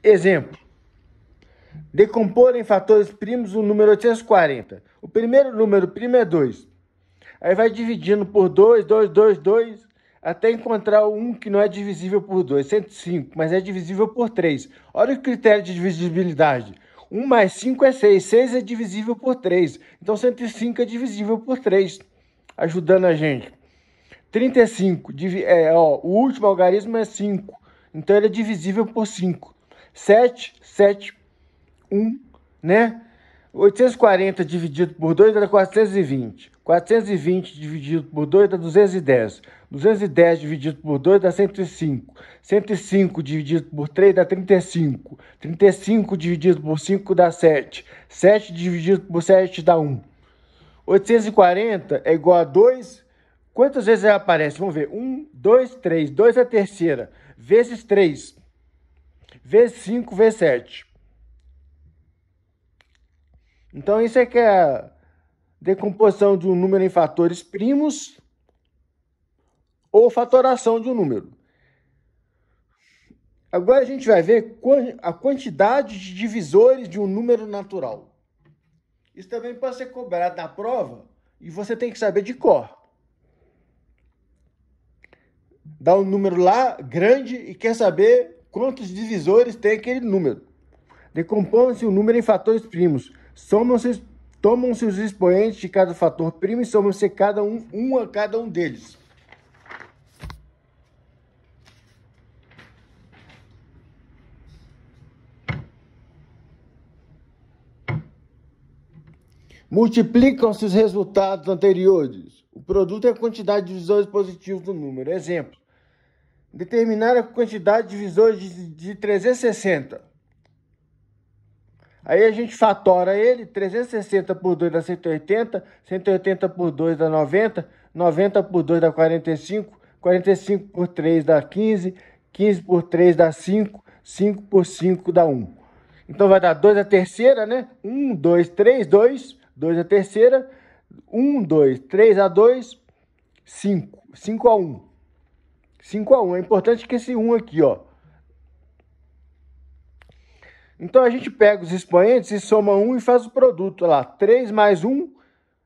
Exemplo. Decompor em fatores primos o número 840. O primeiro número primo é 2. Aí vai dividindo por 2, 2, 2, 2, até encontrar um que não é divisível por 2, 105, mas é divisível por 3. Olha o critério de divisibilidade. 1 mais 5 é 6, 6 é divisível por 3. Então 105 é divisível por 3, ajudando a gente. 35, o último algarismo é 5, então ele é divisível por 5. 7, 7, 1, né? 840 dividido por 2 dá 420. 420 dividido por 2 dá 210. 210 dividido por 2 dá 105. 105 dividido por 3 dá 35. 35 dividido por 5 dá 7. 7 dividido por 7 dá 1. 840 é igual a 2. Quantas vezes ela aparece? Vamos ver. 1, 2, 3. 2 é a terceira. Vezes 3. Vezes 5, vezes 7. Então, isso é que é a decomposição de um número em fatores primos ou fatoração de um número. Agora a gente vai ver a quantidade de divisores de um número natural. Isso também pode ser cobrado na prova e você tem que saber de cor. Dá um número lá grande e quer saber quantos divisores tem aquele número. Decompõe-se o número em fatores primos. Tomam-se os expoentes de cada fator primo e somam-se a cada um deles. Multiplicam-se os resultados anteriores. O produto é a quantidade de divisores positivos do número. Exemplo. Determinar a quantidade de divisores de 360. Aí a gente fatora ele. 360 por 2 dá 180. 180 por 2 dá 90. 90 por 2 dá 45. 45 por 3 dá 15. 15 por 3 dá 5. 5 por 5 dá 1. Então vai dar 2 a terceira, né? 1, 2, 3, 2. 2 a terceira. 1, 2, 3 a 2. 5. 5 a 1. 5 a 1. É importante que esse 1 aqui, ó. Então a gente pega os expoentes e soma 1 e faz o produto. Olha lá, 3 mais 1,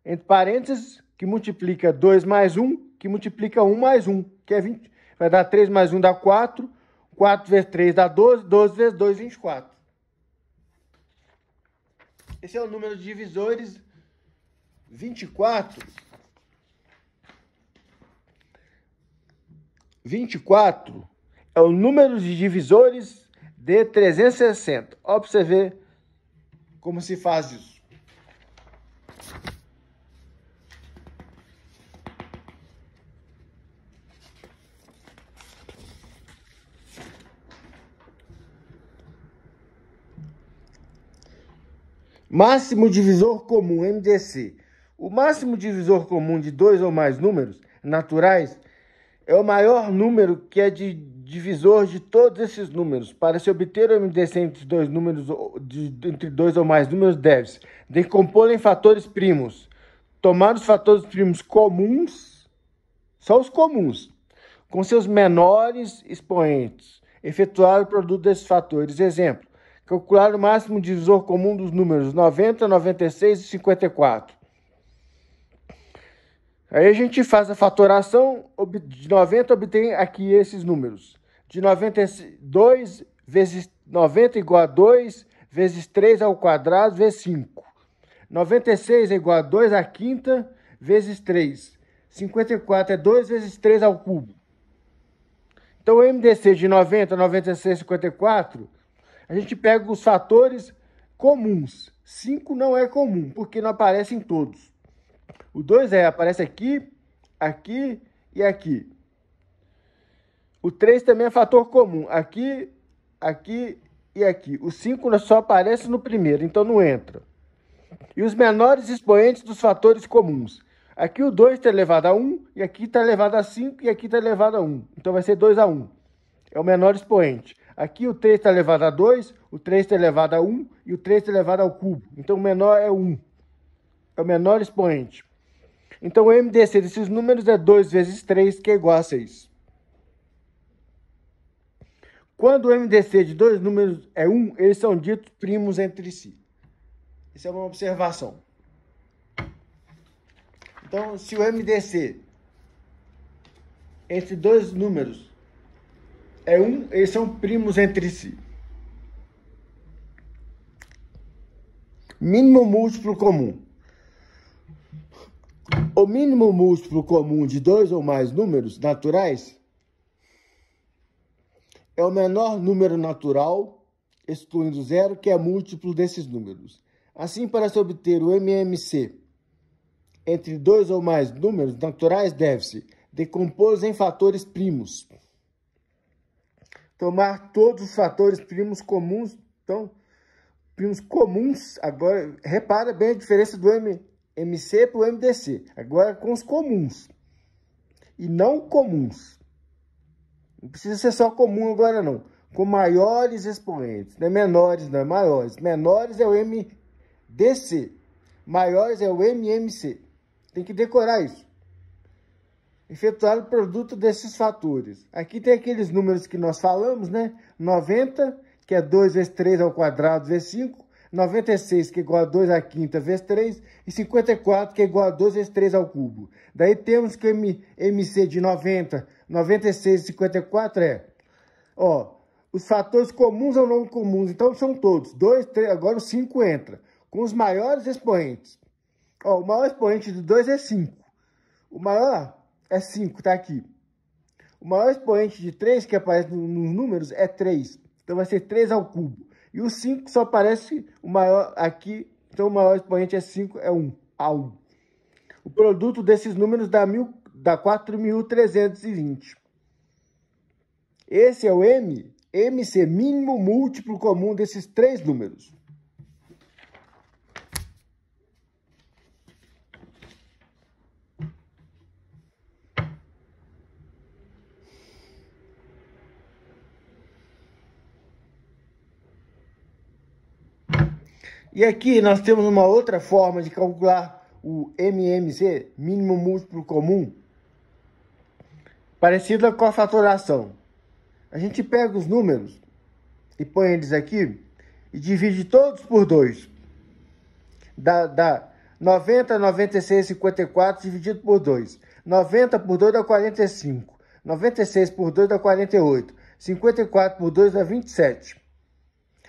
entre parênteses, que multiplica 2 mais 1, que multiplica 1 mais 1, que é 20. Vai dar 3 mais 1 dá 4. 4 vezes 3 dá 12. 12 vezes 2, 24. Esse é o número de divisores 24. 24 é o número de divisores de 360. Ó, para você ver como se faz isso. Máximo divisor comum, MDC. O máximo divisor comum de dois ou mais números naturais é o maior número que é de divisor de todos esses números. Para se obter o MDC entre dois números, entre dois ou mais números, deve-se decompor em fatores primos. Tomar os fatores primos comuns, só os comuns, com seus menores expoentes. Efetuar o produto desses fatores. Exemplo. Calcular o máximo divisor comum dos números 90, 96 e 54. Aí a gente faz a fatoração, de 90 obtém aqui esses números. De 92 vezes 90 igual a 2, vezes 3 ao quadrado, vezes 5. 96 é igual a 2 à quinta, vezes 3. 54 é 2 vezes 3 ao cubo. Então o MDC de 90, 96 e 54, a gente pega os fatores comuns. 5 não é comum, porque não aparece em todos. O 2 aparece aqui, aqui e aqui. O 3 também é fator comum. Aqui, aqui e aqui. O 5 só aparece no primeiro, então não entra. E os menores expoentes dos fatores comuns. Aqui o 2 está elevado a 1, e aqui está elevado a 5, e aqui está elevado a 1. Então vai ser 2 a 1. É o menor expoente. Aqui o 3 está elevado a 2, o 3 está elevado a 1, e o 3 está elevado ao cubo. Então o menor é 1. É o menor expoente. Então o MDC desses números é 2 vezes 3, que é igual a 6. Quando o MDC de dois números é 1, eles são ditos primos entre si. Isso é uma observação. Então, se o MDC entre dois números é 1, eles são primos entre si. Mínimo múltiplo comum. O mínimo múltiplo comum de dois ou mais números naturais é o menor número natural, excluindo zero, que é múltiplo desses números. Assim, para se obter o MMC entre dois ou mais números naturais, deve-se decompô-los em fatores primos. Tomar todos os fatores primos comuns. Então, primos comuns, agora, repara bem a diferença do MC para o MDC. Agora com os comuns e não comuns. Não precisa ser só comum agora não. Com maiores expoentes. Não é menores, não é maiores. Menores é o MDC. Maiores é o MMC. Tem que decorar isso. Efetuar o produto desses fatores. Aqui tem aqueles números que nós falamos, né? 90, que é 2 vezes 3 ao quadrado vezes 5. 96, que é igual a 2 à quinta vezes 3. E 54, que é igual a 2 vezes 3 ao cubo. Daí temos que o MC de 90, 96 e 54 é... Ó, os fatores comuns ou não comuns. Então são todos. 2, 3, agora o 5 entra. Com os maiores expoentes. Ó, o maior expoente de 2 é 5. O maior é 5, tá aqui. O maior expoente de 3, que aparece nos números, é 3. Então vai ser 3 ao cubo. E o 5 só aparece o maior aqui. Então o maior expoente é 5, é 1. A 1. O produto desses números dá 4.320. Esse é o MC, mínimo múltiplo comum desses três números. E aqui nós temos uma outra forma de calcular o MMC, mínimo múltiplo comum, parecida com a fatoração. A gente pega os números e põe eles aqui e divide todos por 2. Dá 90, 96, 54 dividido por 2. 90 por 2 dá 45. 96 por 2 dá 48. 54 por 2 dá 27.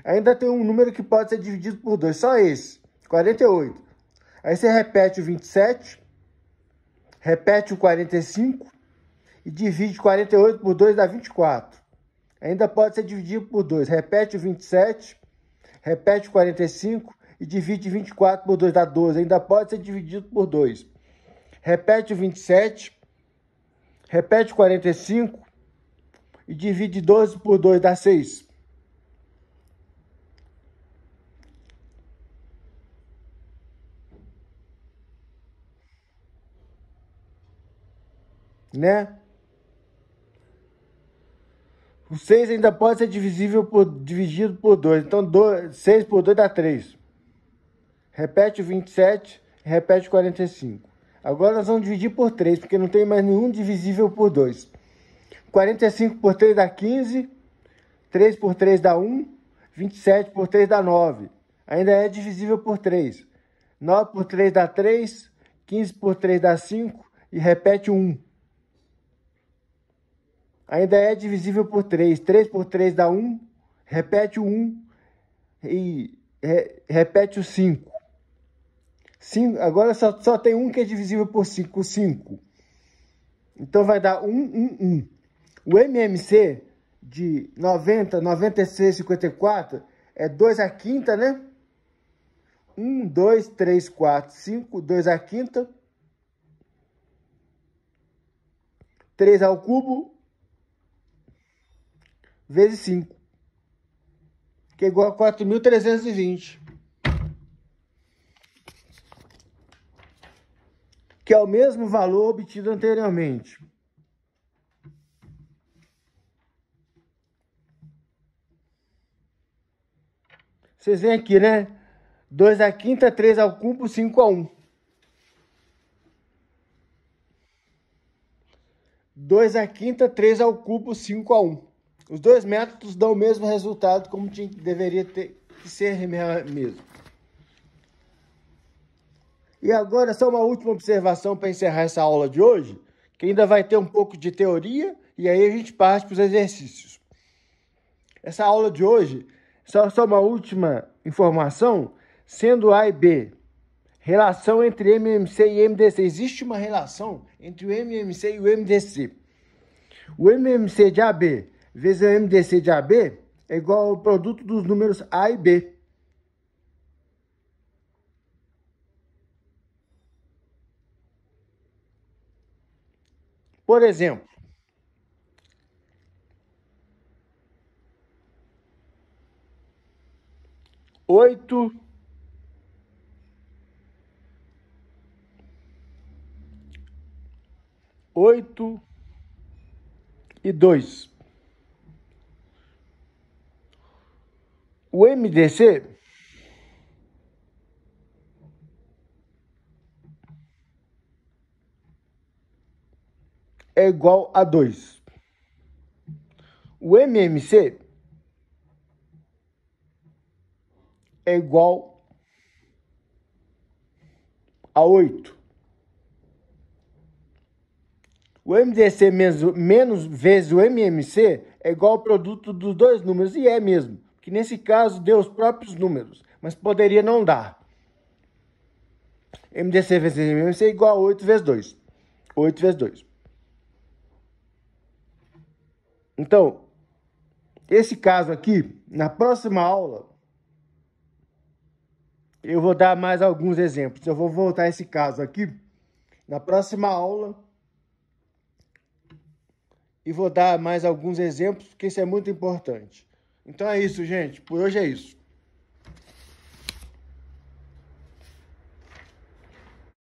Ainda tem um número que pode ser dividido por 2, só esse, 48. Aí você repete o 27, repete o 45 e divide 48 por 2, dá 24. Ainda pode ser dividido por 2, repete o 27, repete o 45 e divide 24 por 2, dá 12. Ainda pode ser dividido por 2. Repete o 27, repete o 45 e divide 12 por 2, dá 6. Né? O 6 ainda pode ser dividido por 2. Então, 6 por 2 dá 3. Repete o 27, repete o 45. Agora nós vamos dividir por 3, porque não tem mais nenhum divisível por 2. 45 por 3 dá 15. 3 por 3 dá 1. 27 por 3 dá 9. Ainda é divisível por 3. 9 por 3 dá 3. 15 por 3 dá 5. E repete o 1. Ainda é divisível por 3. 3 por 3 dá 1. Repete o 1. E repete o 5. Agora só tem um que é divisível por 5. 5. Então vai dar 1, 1, 1. O MMC de 90, 96, 54 é 2 à quinta, né? 1, 2, 3, 4, 5. 2 à quinta. 3 ao cubo. Vezes 5, que é igual a 4.320, que é o mesmo valor obtido anteriormente. Vocês veem aqui, né? 2 à quinta, 3 ao cubo, 5 a 1. 2 à quinta, 3 ao cubo, 5 a 1. Os dois métodos dão o mesmo resultado, como deveria ter que ser mesmo. E agora, só uma última observação para encerrar essa aula de hoje, que ainda vai ter um pouco de teoria, e aí a gente parte para os exercícios. Essa aula de hoje, só uma última informação, sendo A e B, relação entre MMC e MDC. Existe uma relação entre o MMC e o MDC. O MMC de AB vezes o MDC de AB é igual ao produto dos números A e B. Por exemplo, oito e 2. O MDC é igual a 2. O MMC é igual a 8. O MDC menos vezes o MMC é igual ao produto dos dois números, e é mesmo, que nesse caso deu os próprios números, mas poderia não dar. MDC vezes MMC é igual a 8 vezes 2. 8 vezes 2. Então, esse caso aqui, na próxima aula, eu vou dar mais alguns exemplos. Eu vou voltar a esse caso aqui na próxima aula e vou dar mais alguns exemplos, porque isso é muito importante. Então é isso, gente. Por hoje é isso.